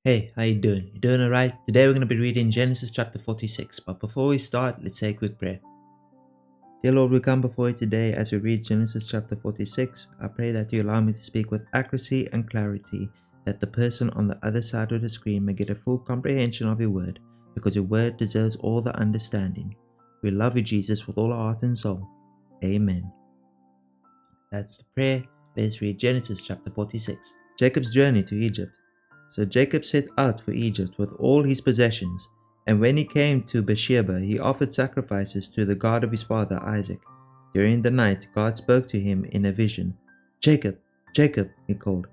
Hey, how you doing? You doing alright? Today we're going to be reading Genesis chapter 46, but before we start, let's say a quick prayer. Dear Lord, we come before you today as we read Genesis chapter 46. I pray that you allow me to speak with accuracy and clarity, that the person on the other side of the screen may get a full comprehension of your word, because your word deserves all the understanding. We love you, Jesus, with all our heart and soul. Amen. That's the prayer. Let's read Genesis chapter 46. Jacob's journey to Egypt. So Jacob set out for Egypt with all his possessions, and when he came to Beersheba, he offered sacrifices to the God of his father Isaac. During the night, God spoke to him in a vision. Jacob, Jacob, he called.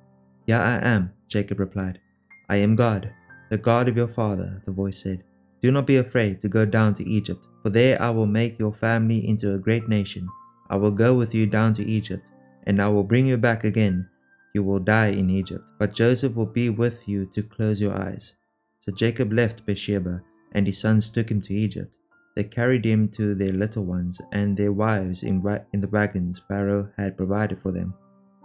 Here I am, Jacob replied. I am God, the God of your father, the voice said. Do not be afraid to go down to Egypt, for there I will make your family into a great nation. I will go with you down to Egypt, and I will bring you back again. You will die in Egypt, but Joseph will be with you to close your eyes. So Jacob left Beersheba, and his sons took him to Egypt. They carried him to their little ones and their wives in the wagons Pharaoh had provided for them.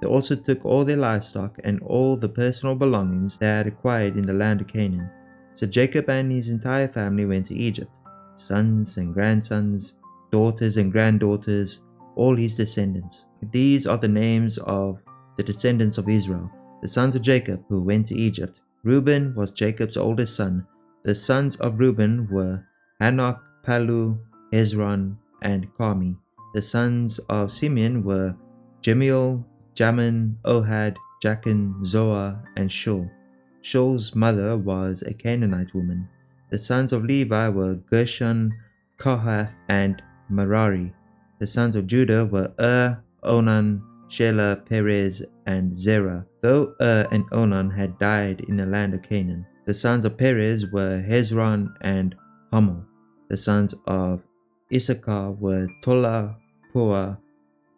They also took all their livestock and all the personal belongings they had acquired in the land of Canaan. So Jacob and his entire family went to Egypt, sons and grandsons, daughters and granddaughters, all his descendants. These are the names of the descendants of Israel, the sons of Jacob who went to Egypt. Reuben was Jacob's oldest son. The sons of Reuben were Hanok, Palu, Hezron, and Carmi. The sons of Simeon were Jemuel, Jamin, Ohad, Jachin, Zoar, and Shul. Shul's mother was a Canaanite woman. The sons of Levi were Gershon, Kohath, and Merari. The sons of Judah were Onan, Shelah, Perez, and Zerah, though and Onan had died in the land of Canaan. The sons of Perez were Hezron and Hamul. The sons of Issachar were Tola, Pua,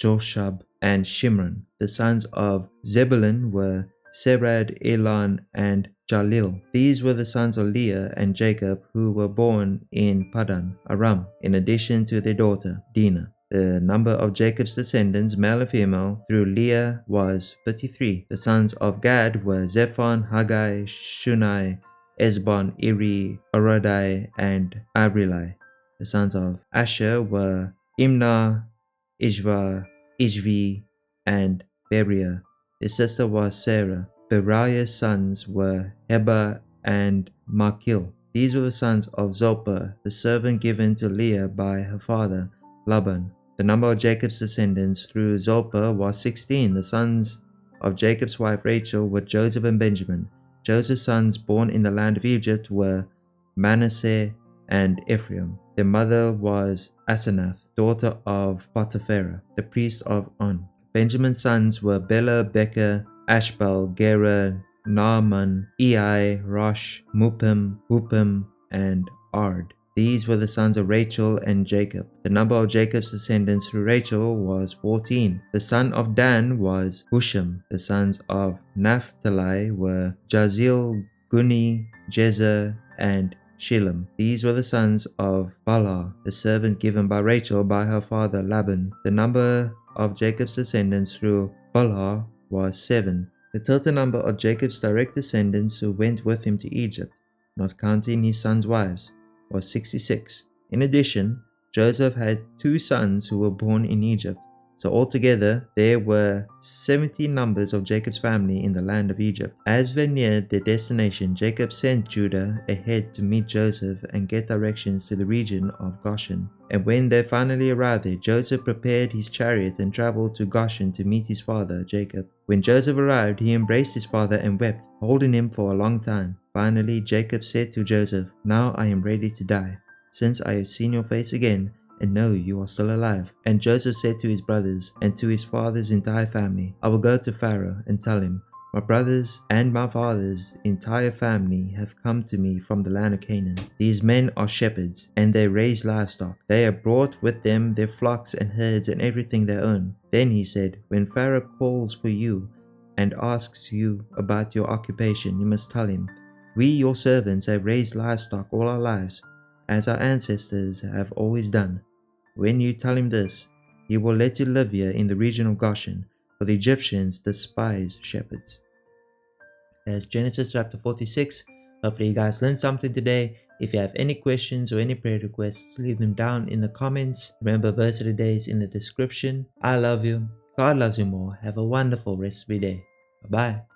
Joshab, and Shimron. The sons of Zebulun were Serad, Elon, and Jalil. These were the sons of Leah and Jacob who were born in Paddan Aram, in addition to their daughter Dinah. The number of Jacob's descendants, male and female, through Leah was 33. The sons of Gad were Zephon, Haggai, Shunai, Esbon, Eri, Arodai, and Abrilai. The sons of Asher were Imnah, Ishva, Ishvi, and Beriah. His sister was Sarah. Beriah's sons were Heber and Machil. These were the sons of Zilpah, the servant given to Leah by her father Laban. The number of Jacob's descendants through Zilpah was 16. The sons of Jacob's wife Rachel were Joseph and Benjamin. Joseph's sons born in the land of Egypt were Manasseh and Ephraim. Their mother was Asenath, daughter of Potipharah, the priest of On. Benjamin's sons were Bela, Becher, Ashbel, Gera, Naaman, Ei, Rosh, Mupim, Hupim, and Ard. These were the sons of Rachel and Jacob. The number of Jacob's descendants through Rachel was 14. The son of Dan was Husham. The sons of Naphtali were Jazil, Guni, Jezer, and Shilem. These were the sons of Bala, the servant given by Rachel by her father Laban. The number of Jacob's descendants through Bala was 7. The total number of Jacob's direct descendants who went with him to Egypt, not counting his sons' wives, was 66. In addition, Joseph had 2 sons who were born in Egypt. So altogether, there were 70 numbers of Jacob's family in the land of Egypt. As they neared their destination, Jacob sent Judah ahead to meet Joseph and get directions to the region of Goshen. And when they finally arrived there, Joseph prepared his chariot and traveled to Goshen to meet his father, Jacob. When Joseph arrived, he embraced his father and wept, holding him for a long time. Finally, Jacob said to Joseph, Now I am ready to die, since I have seen your face again, and know you are still alive. And Joseph said to his brothers and to his father's entire family, I will go to Pharaoh and tell him, my brothers and my father's entire family have come to me from the land of Canaan. These men are shepherds, and they raise livestock. They have brought with them their flocks and herds and everything they own. Then he said, when Pharaoh calls for you and asks you about your occupation, you must tell him, we, your servants, have raised livestock all our lives, as our ancestors have always done. When you tell him this, he will let you live here in the region of Goshen, for the Egyptians despise shepherds. That's Genesis chapter 46. Hopefully you guys learned something today. If you have any questions or any prayer requests, leave them down in the comments. Remember, verse of the day is in the description. I love you. God loves you more. Have a wonderful rest of your day. Bye-bye.